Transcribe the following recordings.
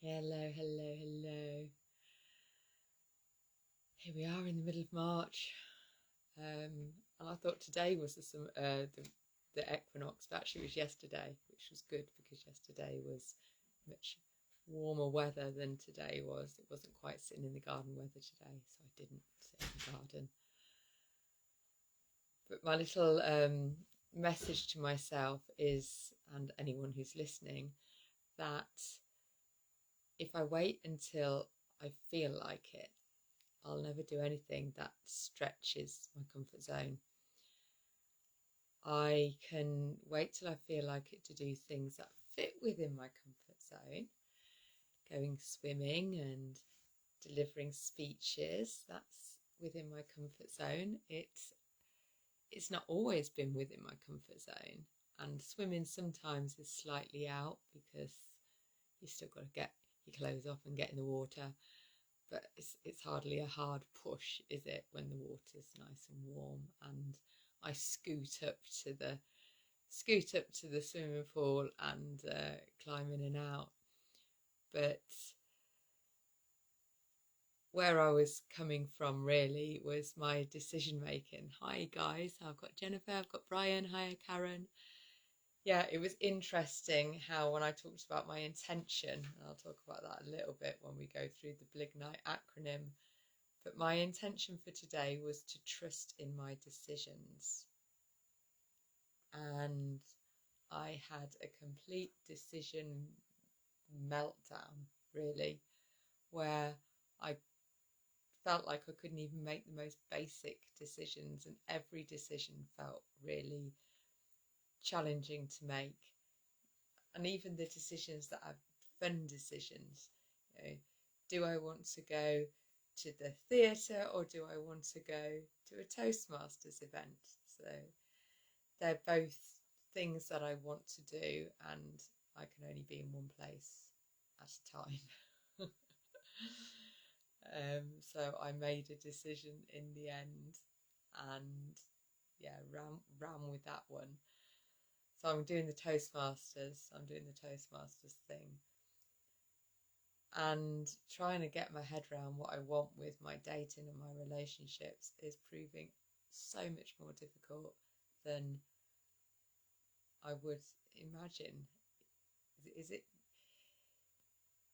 Hello, hello, hello. Here we are in the middle of March, and I thought today was the equinox, but actually it was yesterday, which was good because yesterday was much warmer weather than today was. It wasn't quite sitting in the garden weather today, so I didn't sit in the garden. But my little message to myself is, and anyone who's listening, that if I wait until I feel like it, I'll never do anything that stretches my comfort zone. I can wait till I feel like it to do things that fit within my comfort zone. Going swimming and delivering speeches, that's within my comfort zone. It's not always been within my comfort zone. And swimming sometimes is slightly out because you still got to get your clothes off and get in the water. But it's hardly a hard push, is it, when the water's nice and warm and I scoot up to the swimming pool and climb in and out. But where I was coming from really was my decision making. Hi guys, I've got Jennifer, I've got Brian, hi Karen. Yeah, it was interesting how when I talked about my intention, and I'll talk about that a little bit when we go through the Blignite acronym, but my intention for today was to trust in my decisions. And I had a complete decision meltdown, really, where I felt like I couldn't even make the most basic decisions, and every decision felt really challenging to make. And even the decisions that are fun decisions, do I want to go to the theatre or do I want to go to a Toastmasters event? So they're both things that I want to do, and I can only be in one place at a time. So I made a decision in the end, and yeah, ran with that one. So I'm doing the Toastmasters. I'm doing the Toastmasters thing, and trying to get my head around what I want with my dating and my relationships is proving so much more difficult than I would imagine. Is it?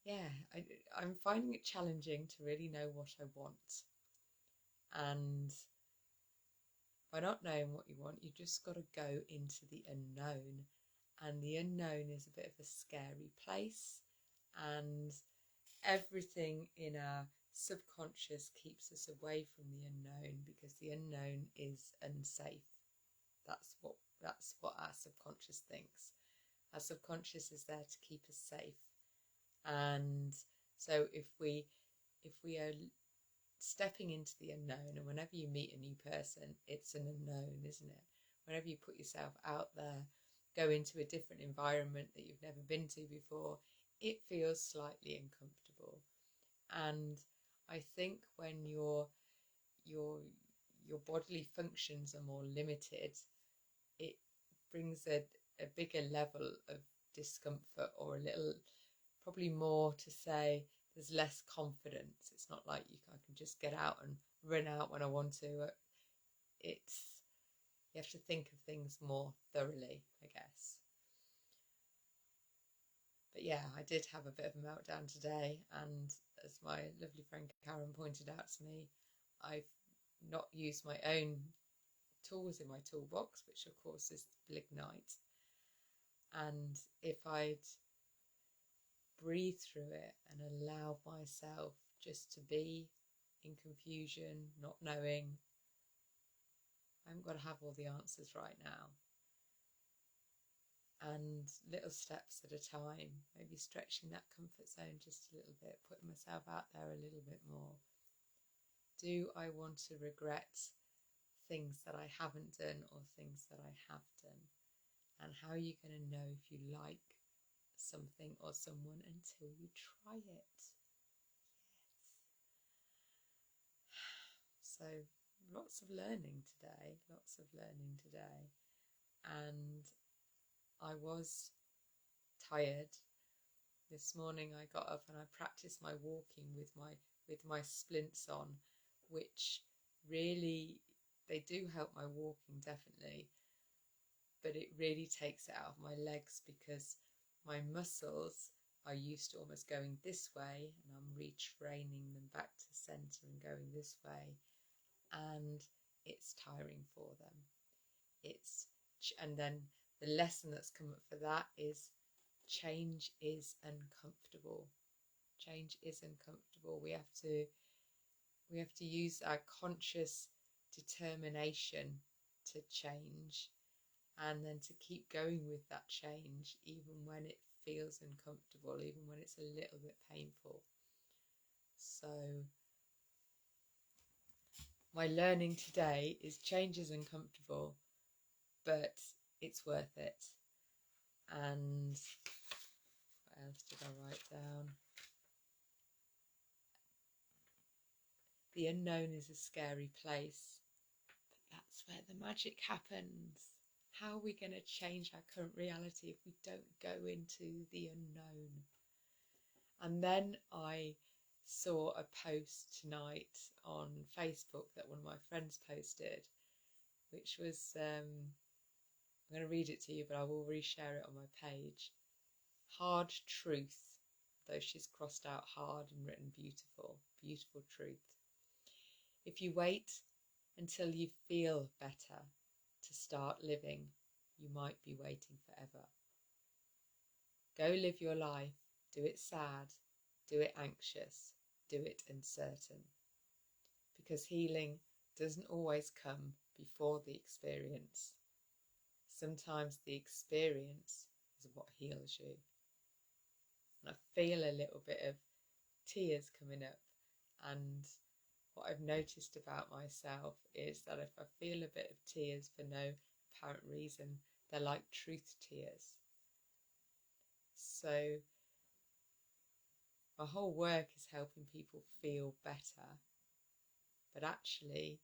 Yeah, I'm finding it challenging to really know what I want. And by not knowing what you want, you just got to go into the unknown. And the unknown is a bit of a scary place. And everything in our subconscious keeps us away from the unknown because the unknown is unsafe. That's what our subconscious thinks. Our subconscious is there to keep us safe. And so if we are stepping into the unknown, and whenever you meet a new person, it's an unknown, isn't it? Whenever you put yourself out there, go into a different environment that you've never been to before, it feels slightly uncomfortable. And I think when your bodily functions are more limited, it brings a bigger level of discomfort, or a little, probably more to say, there's less confidence. It's not like I can just get out and run out when I want to. It's You have to think of things more thoroughly, I guess. But yeah, I did have a bit of a meltdown today, and as my lovely friend Karen pointed out to me, I've not used my own tools in my toolbox, which of course is Blignite. And if I'd breathe through it and allow myself just to be in confusion, not knowing, I haven't got to have all the answers right now. And little steps at a time, maybe stretching that comfort zone just a little bit, putting myself out there a little bit more. Do I want to regret things that I haven't done or things that I have done? And how are you going to know if you like something or someone until you try it? Yes. So lots of learning today. And I was tired, This morning I got up and I practiced my walking with my splints on, which really, they do help my walking definitely, but it really takes it out of my legs because my muscles are used to almost going this way, and I'm retraining them back to centre and going this way, and it's tiring for them. And then the lesson that's come up for that is change is uncomfortable. Change is uncomfortable. We have to use our conscious determination to change, and then to keep going with that change even when it feels uncomfortable, even when it's a little bit painful. So my learning today is change is uncomfortable, but it's worth it. And what else did I write down? The unknown is a scary place, but that's where the magic happens. How are we going to change our current reality if we don't go into the unknown? And then I saw a post tonight on Facebook that one of my friends posted, which was, I'm going to read it to you, but I will reshare it on my page. Hard truth, though she's crossed out hard and written beautiful, beautiful truth. If you wait until you feel better to start living, you might be waiting forever. Go live your life, do it sad, do it anxious, do it uncertain. Because healing doesn't always come before the experience. Sometimes the experience is what heals you. And I feel a little bit of tears coming up, and what I've noticed about myself is that if I feel a bit of tears for no apparent reason, they're like truth tears. So my whole work is helping people feel better, but actually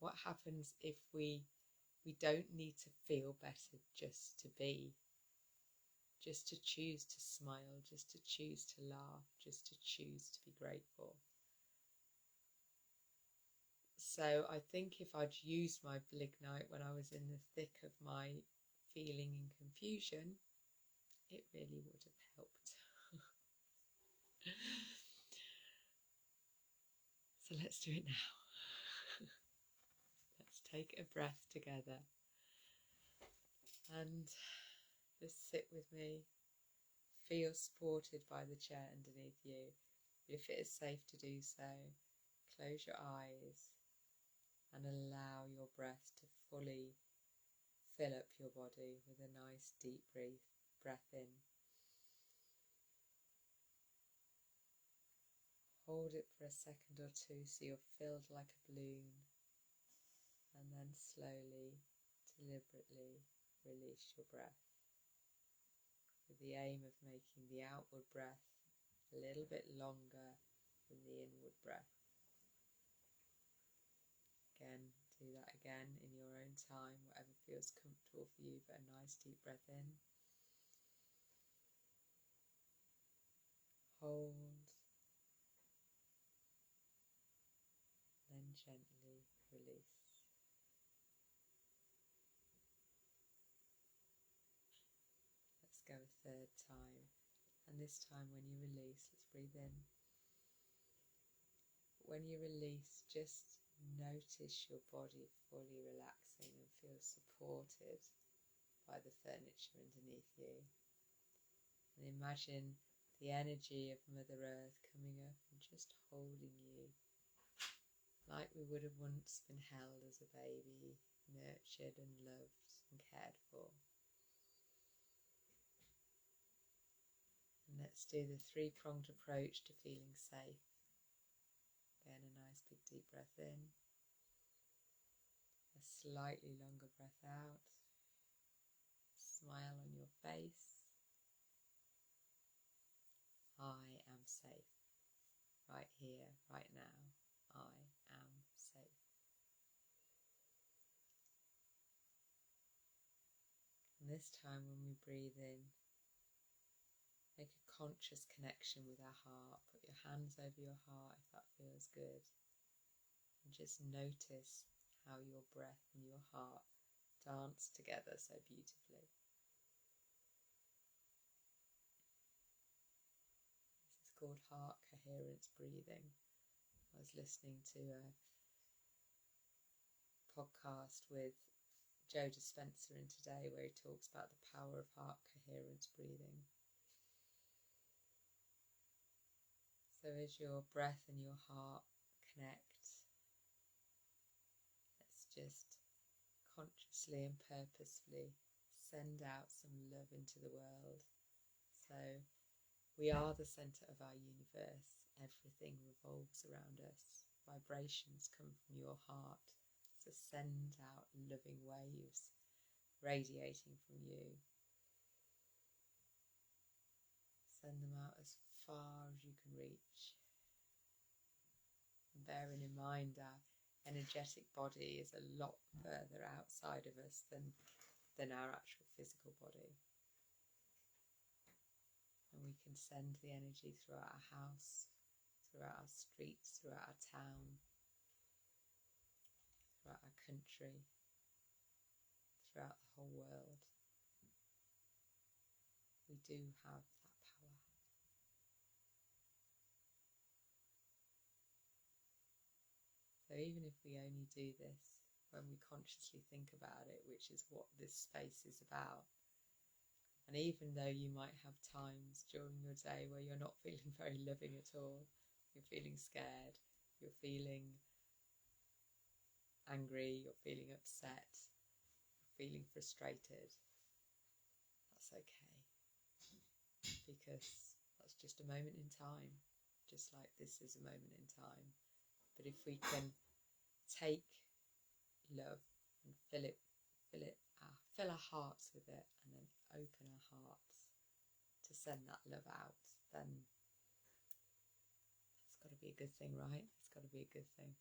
what happens if we don't need to feel better just to be, just to choose to smile, just to choose to laugh, just to choose to be grateful. So I think if I'd used my Blignite when I was in the thick of my feeling and confusion, it really would have helped. So let's do it now. Let's take a breath together and just sit with me. Feel supported by the chair underneath you. If it is safe to do so, close your eyes and allow your breath to fully fill up your body with a nice deep breath in. Hold it for a second or two so you're filled like a balloon, and then slowly, deliberately release your breath, with the aim of making the outward breath a little bit longer than the inward breath. Again, do that again in your own time, whatever feels comfortable for you, but a nice deep breath in. Hold. Then gently release. Let's go a third time. And this time when you release, let's breathe in. When you release, just notice your body fully relaxing and feel supported by the furniture underneath you. And imagine the energy of Mother Earth coming up and just holding you like we would have once been held as a baby, nurtured and loved and cared for. And let's do the three-pronged approach to feeling safe. Again, a nice big deep breath in, a slightly longer breath out, smile on your face. I am safe, right here, right now. I am safe. And this time when we breathe in, Make a conscious connection with our heart. Put your hands over your heart if that feels good. And just notice how your breath and your heart dance together so beautifully. This is called heart coherence breathing. I was listening to a podcast with Joe Dispenza in today where he talks about the power of heart coherence breathing. So as your breath and your heart connect, let's just consciously and purposefully send out some love into the world. So we are the centre of our universe. Everything revolves around us. Vibrations come from your heart. So send out loving waves radiating from you. Send them out as far as you can reach. And bearing in mind our energetic body is a lot further outside of us than our actual physical body. And we can send the energy throughout our house, throughout our streets, throughout our town, throughout our country, throughout the whole world. We do have that power. So even if we only do this when we consciously think about it, which is what this space is about, and even though you might have times during your day where you're not feeling very loving at all, you're feeling scared, you're feeling angry, you're feeling upset, you're feeling frustrated, that's okay, because that's just a moment in time, just like this is a moment in time. But if we can take love and fill our hearts with it, and then open our hearts to send that love out, then that's got to be a good thing, right? It's got to be a good thing.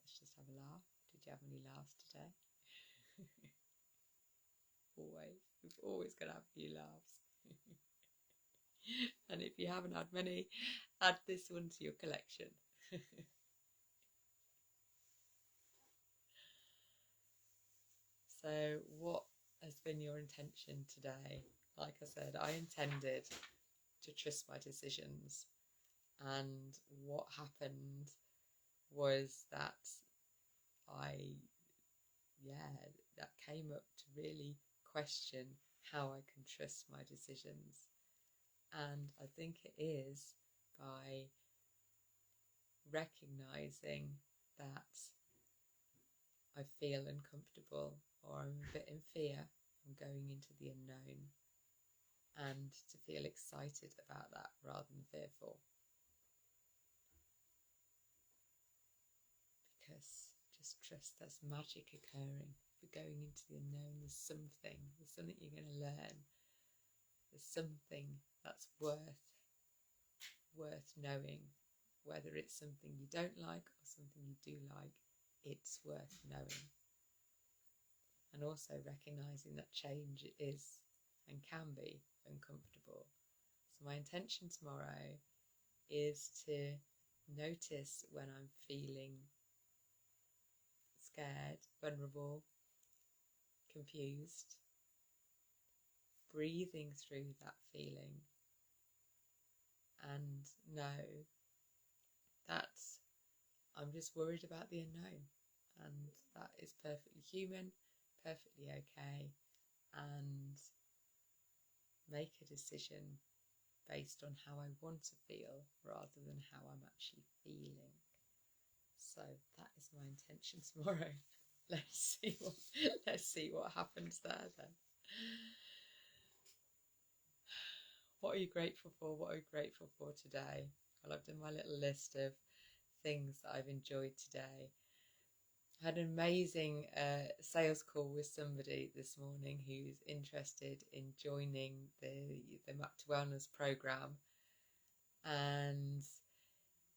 Let's just have a laugh. Did you have any laughs today? Always. We've always got to have a few laughs. And if you haven't had many, add this one to your collection. So what has been your intention today? Like I said, I intended to trust my decisions, and what happened was that that came up to really question how I can trust my decisions. And I think it is by recognizing that I feel uncomfortable or I'm a bit in fear from going into the unknown, and to feel excited about that rather than fearful. Because just trust there's magic occurring. If we're going into the unknown, there's something you're going to learn. There's something that's worth knowing. Whether it's something you don't like or something you do like, it's worth knowing. And also recognizing that change is and can be uncomfortable. So my intention tomorrow is to notice when I'm feeling scared, vulnerable, confused, breathing through that feeling, and know that I'm just worried about the unknown, and that is perfectly human, perfectly okay, and make a decision based on how I want to feel rather than how I'm actually feeling. So that is my intention tomorrow. Let's see what happens there then. What are you grateful for? What are you grateful for today? Well, I've done my little list of things that I've enjoyed today. I had an amazing sales call with somebody this morning who's interested in joining the Map to Wellness program, and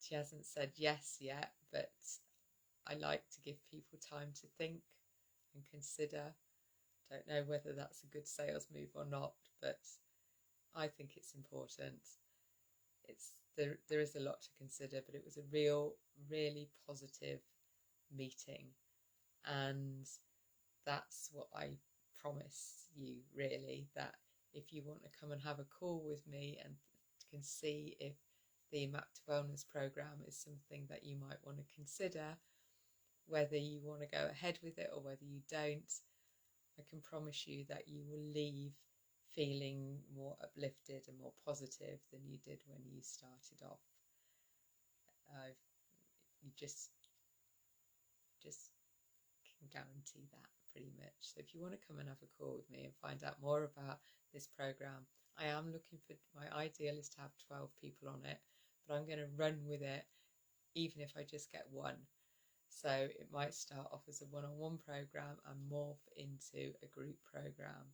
she hasn't said yes yet, but I like to give people time to think and consider, Don't know whether that's a good sales move or not, but I think it's important. There is a lot to consider, but it was a really positive meeting, and that's what I promise you, really, that if you want to come and have a call with me and can see if the Map to Wellness program is something that you might want to consider, whether you want to go ahead with it or whether you don't, I can promise you that you will leave feeling more uplifted and more positive than you did when you started off. You just can guarantee that pretty much. So if you want to come and have a call with me and find out more about this program, I am looking for, my ideal is to have 12 people on it, but I'm going to run with it even if I just get one. So it might start off as a one-on-one program and morph into a group program,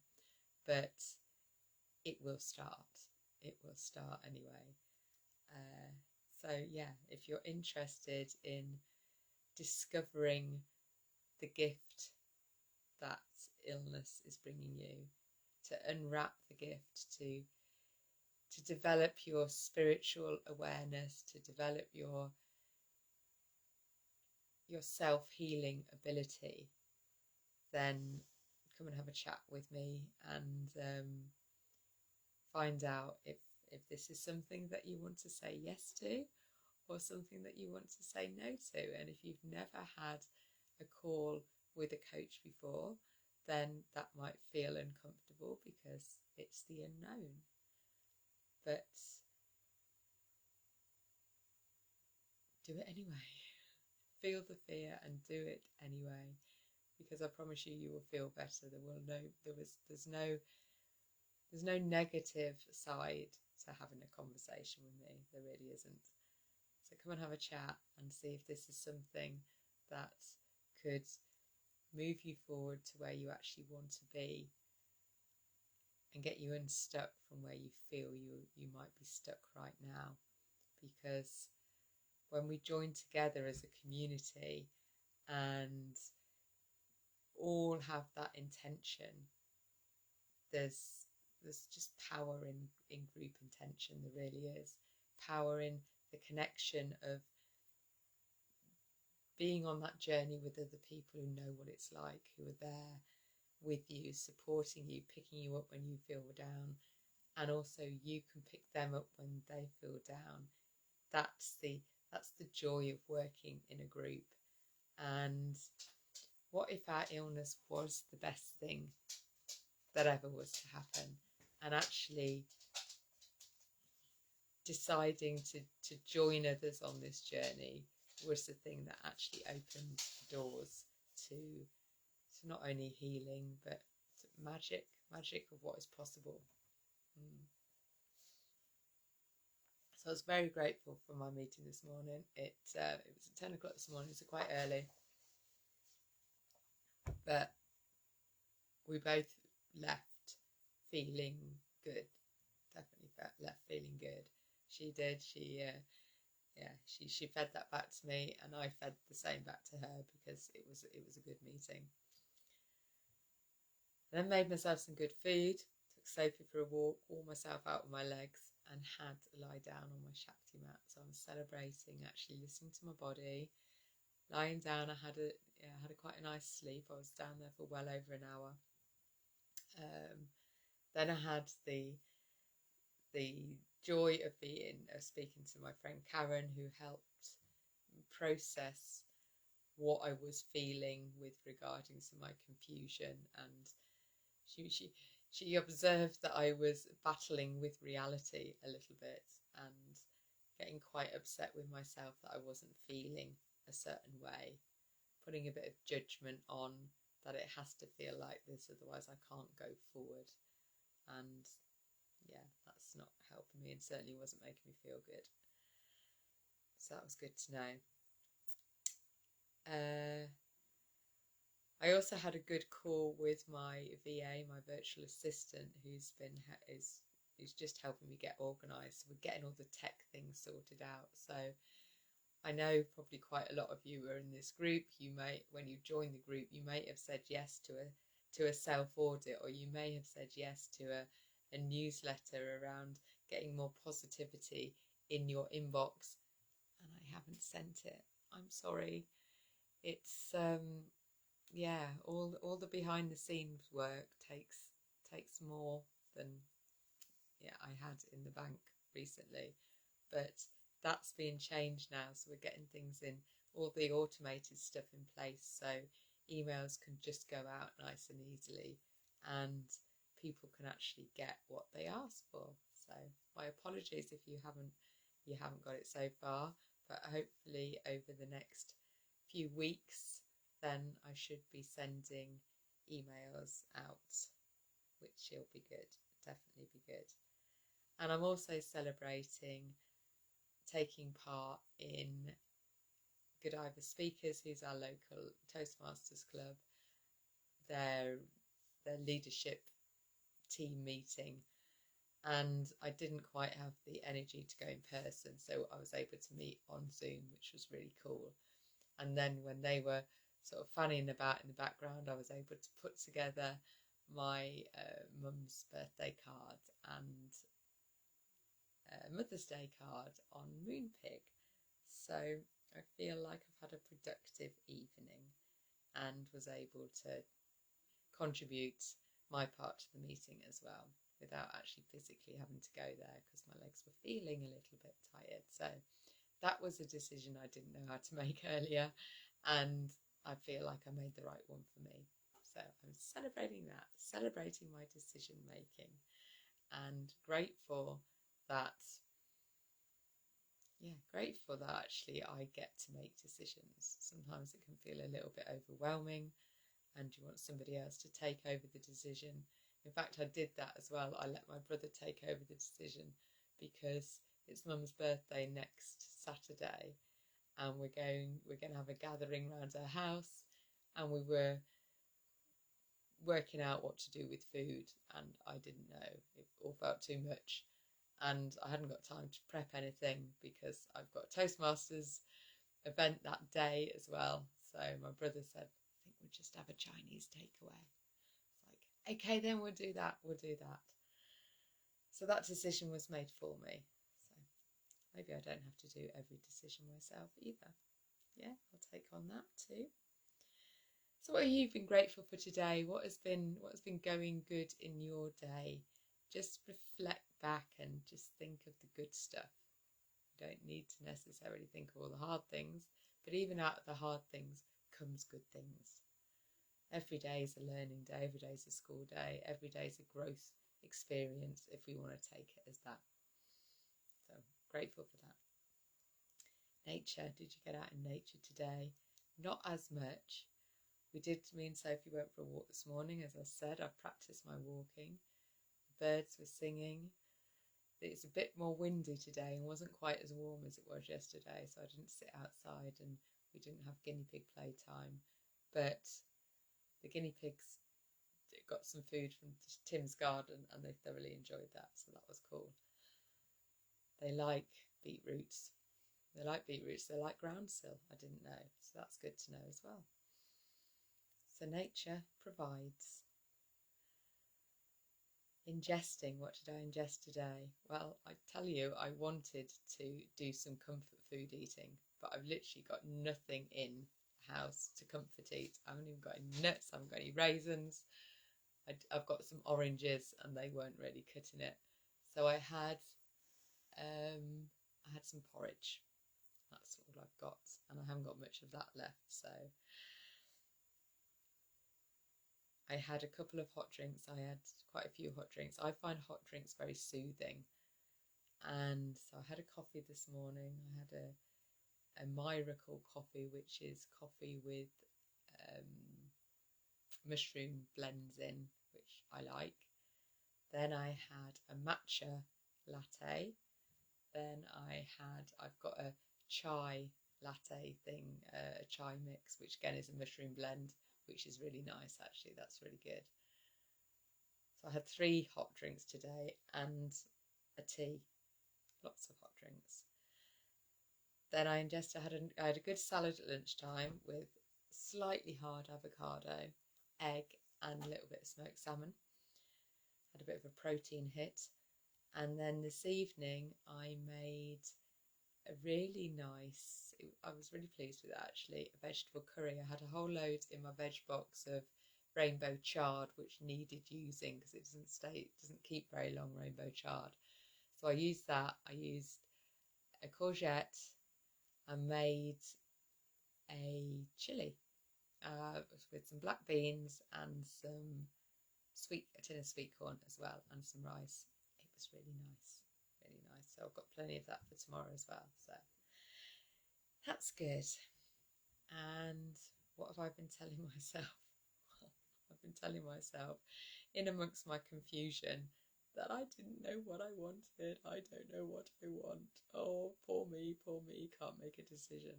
but it will start. It will start anyway. So yeah, if you're interested in discovering the gift that illness is bringing you, to unwrap the gift, to develop your spiritual awareness, to develop your self-healing ability, then come and have a chat with me and find out if this is something that you want to say yes to or something that you want to say no to. And if you've never had a call with a coach before, then that might feel uncomfortable because it's the unknown. But do it anyway. Feel the fear and do it anyway, because I promise you, you will feel better. There's no negative side to having a conversation with me. There really isn't. So come and have a chat and see if this is something that could move you forward to where you actually want to be and get you unstuck from where you feel you might be stuck right now. Because when we join together as a community and all have that intention, there's just power in group intention. There really is power in the connection of being on that journey with other people who know what it's like, who are there with you, supporting you, picking you up when you feel down, and also you can pick them up when they feel down. That's the joy of working in a group. And what if our illness was the best thing that ever was to happen, and actually deciding to join others on this journey was the thing that actually opened doors to not only healing but magic of what is possible. So I was very grateful for my meeting this morning. It was at 10 o'clock this morning, so quite early, but we both left feeling good. Definitely left feeling good. She did. She fed that back to me, and I fed the same back to her, because it was a good meeting. Then made myself some good food, took Sophie for a walk, warmed myself out with my legs, and had a lie down on my Shakti mat. So I'm celebrating, actually listening to my body. Lying down, I had quite a nice sleep. I was down there for well over an hour. Then I had the joy of speaking to my friend Karen, who helped process what I was feeling with regarding to my confusion, and she observed that I was battling with reality a little bit and getting quite upset with myself that I wasn't feeling a certain way, putting a bit of judgment on that it has to feel like this, otherwise I can't go forward. And yeah, that's not helping me, and certainly wasn't making me feel good. So that was good to know. I also had a good call with my VA, my virtual assistant, who's just helping me get organised. We're getting all the tech things sorted out. So I know probably quite a lot of you are in this group. You may, when you join the group, you may have said yes to to a self-audit, or you may have said yes to a newsletter around getting more positivity in your inbox, and I haven't sent it. I'm sorry. It's yeah, all the behind the scenes work takes more than I had in the bank recently, but that's being changed now, so we're getting things in, all the automated stuff in place, so emails can just go out nice and easily, and people can actually get what they ask for. So my apologies if you haven't got it so far, but hopefully over the next few weeks then I should be sending emails out, which will be good, definitely be good. And I'm also celebrating taking part in Godiva Speakers, who's our local Toastmasters club, their leadership team meeting, and I didn't quite have the energy to go in person, so I was able to meet on Zoom, which was really cool. And then when they were sort of fanning about in the background, I was able to put together my mum's birthday card and Mother's Day card on Moonpig. So I feel like I've had a productive evening and was able to contribute my part to the meeting as well, without actually physically having to go there because my legs were feeling a little bit tired. So that was a decision I didn't know how to make earlier, and I feel like I made the right one for me. So I'm celebrating my decision making, and grateful that actually I get to make decisions. Sometimes it can feel a little bit overwhelming and you want somebody else to take over the decision. In fact, I did that as well. I let my brother take over the decision because it's Mum's birthday next Saturday, and we're going to have a gathering around her house, and we were working out what to do with food, and I didn't know, it all felt too much, and I hadn't got time to prep anything because I've got a Toastmasters event that day as well. So my brother said, I think we'll just have a Chinese takeaway. It's like, okay, then we'll do that. So that decision was made for me. So maybe I don't have to do every decision myself either. Yeah, I'll take on that too. So what have you been grateful for today? What has been going good in your day? Just reflect back and just think of the good stuff. You don't need to necessarily think of all the hard things, but even out of the hard things comes good things. Every day is a learning day, every day is a school day, every day is a growth experience if we want to take it as that. So grateful for that. Nature, did you get out in nature today? Not as much. Me and Sophie went for a walk this morning. As I said, I practiced my walking. The birds were singing. It's a bit more windy today and wasn't quite as warm as it was yesterday, so I didn't sit outside and we didn't have guinea pig playtime. But the guinea pigs got some food from Tim's garden and they thoroughly enjoyed that, so that was cool. They like beetroots. They like groundsel. I didn't know, so that's good to know as well. So nature provides. Ingesting, what did I ingest today? Well, I tell you, I wanted to do some comfort food eating, but I've literally got nothing in the house to comfort eat. I haven't even got any nuts, I haven't got any raisins. I've got some oranges and they weren't really cutting it. So I had some porridge. That's all I've got, and I haven't got much of that left, so I had a couple of hot drinks. I had quite a few hot drinks. I find hot drinks very soothing. And so I had a coffee this morning. I had a Miracle coffee, which is coffee with mushroom blends in, which I like. Then I had a matcha latte. Then I've got a chai latte thing, a chai mix, which again is a mushroom blend, which is really nice actually. That's really good. So I had 3 hot drinks today and a tea. Lots of hot drinks. Then I had a good salad at lunchtime with slightly hard avocado, egg and a little bit of smoked salmon. Had a bit of a protein hit. And then this evening I made a really nice, I was really pleased with it actually, a vegetable curry. I had a whole load in my veg box of rainbow chard, which needed using because it doesn't keep very long, rainbow chard. So I used that. I used a courgette and made a chili with some black beans and a tin of sweet corn as well, and some rice. It was really nice, really nice. So I've got plenty of that for tomorrow as well. So that's good. And what have I been telling myself? I've been telling myself, in amongst my confusion, that I didn't know what I wanted. I don't know what I want. Oh, poor me, can't make a decision.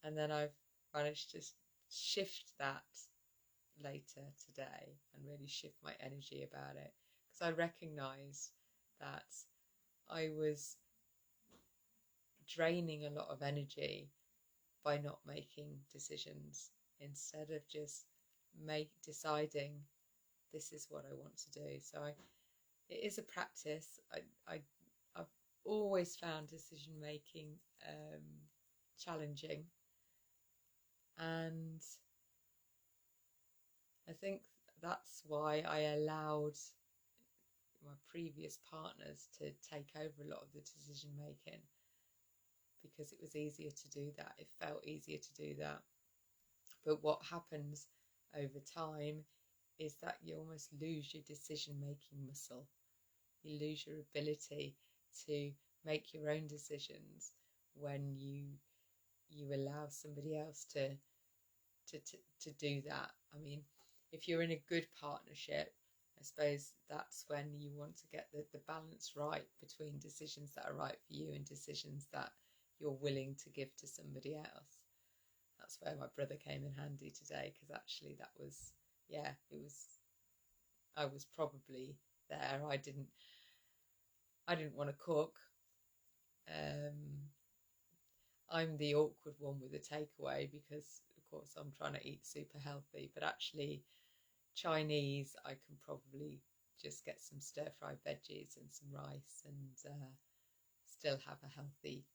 And then I've managed to shift that later today and really shift my energy about it, because I recognised that I was draining a lot of energy by not making decisions, instead of just deciding this is what I want to do. So it is a practice. I've always found decision making challenging, and I think that's why I allowed my previous partners to take over a lot of the decision making, because it was easier to do that. It felt easier to do that. But what happens over time is that you almost lose your decision making muscle. You lose your ability to make your own decisions when you allow somebody else to do that. I mean, if you're in a good partnership, I suppose that's when you want to get the balance right between decisions that are right for you and decisions that you're willing to give to somebody else. That's where my brother came in handy today, because actually that was, I was probably there. I didn't want to cook. I'm the awkward one with the takeaway, because of course I'm trying to eat super healthy, but actually Chinese, I can probably just get some stir-fried veggies and some rice and still have a healthy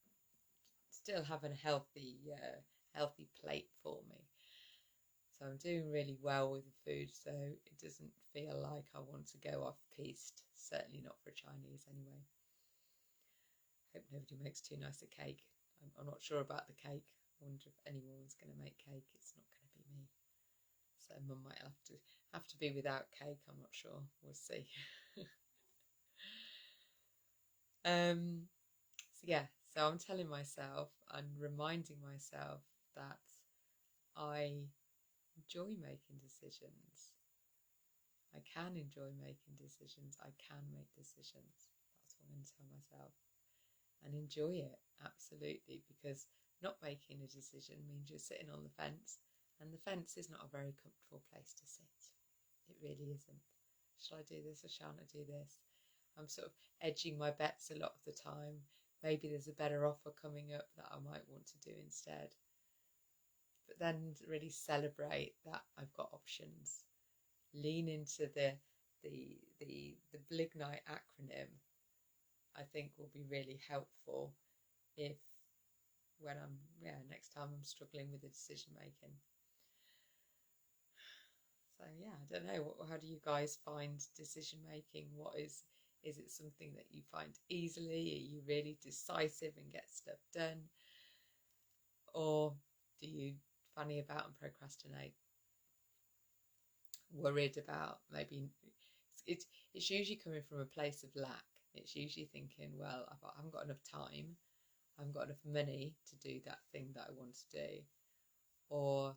plate for me. So I'm doing really well with the food, so it doesn't feel like I want to go off piste. Certainly not for Chinese anyway. Hope nobody makes too nice a cake. I'm not sure about the cake. I wonder if anyone's going to make cake. It's not going to be me. So Mum might have to be without cake. I'm not sure. We'll see. So I'm telling myself and reminding myself that I enjoy making decisions. I can enjoy making decisions. I can make decisions. That's what I'm going to tell myself. And enjoy it, absolutely, because not making a decision means you're sitting on the fence, and the fence is not a very comfortable place to sit. It really isn't. Shall I do this or shall I do this? I'm sort of edging my bets a lot of the time. Maybe there's a better offer coming up that I might want to do instead. But then really celebrate that I've got options. Lean into the Blignite acronym. I think will be really helpful if next time I'm struggling with the decision making. So I don't know, how do you guys find decision making? Is it something that you find easily? Are you really decisive and get stuff done? Or do you fanny about and procrastinate? Worried about, maybe it's usually coming from a place of lack. It's usually thinking, well, I haven't got enough time, I haven't got enough money to do that thing that I want to do, or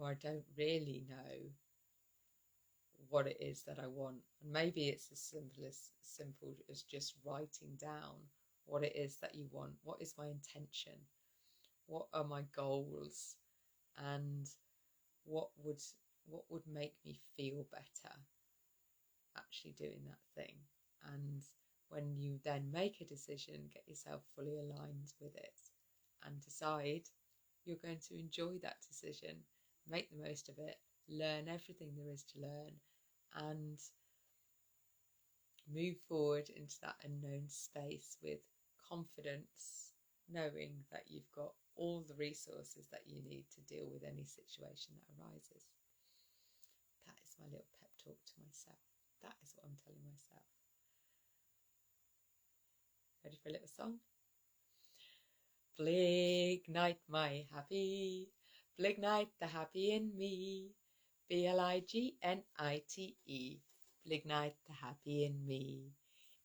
I don't really know what it is that I want. And maybe it's as simple as just writing down what it is that you want. What is my intention? What are my goals? And what would make me feel better actually doing that thing? And when you then make a decision, get yourself fully aligned with it and decide you're going to enjoy that decision, make the most of it, learn everything there is to learn, and move forward into that unknown space with confidence, knowing that you've got all the resources that you need to deal with any situation that arises. That is my little pep talk to myself. That is what I'm telling myself. Ready for a little song? Blignite my happy, blignite the happy in me, Blignite, blignite the happy in me.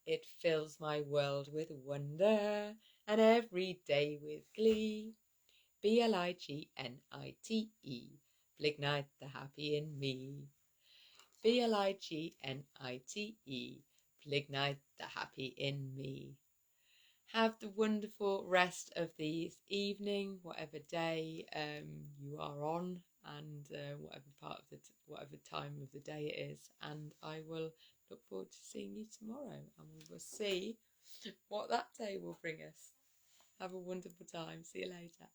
It fills my world with wonder and every day with glee. Blignite, blignite the happy in me. Blignite, blignite the happy in me. Have the wonderful rest of the evening, whatever day you are on, and whatever time of the day it is. And I will look forward to seeing you tomorrow, and we will see what that day will bring us. Have a wonderful time. See you later.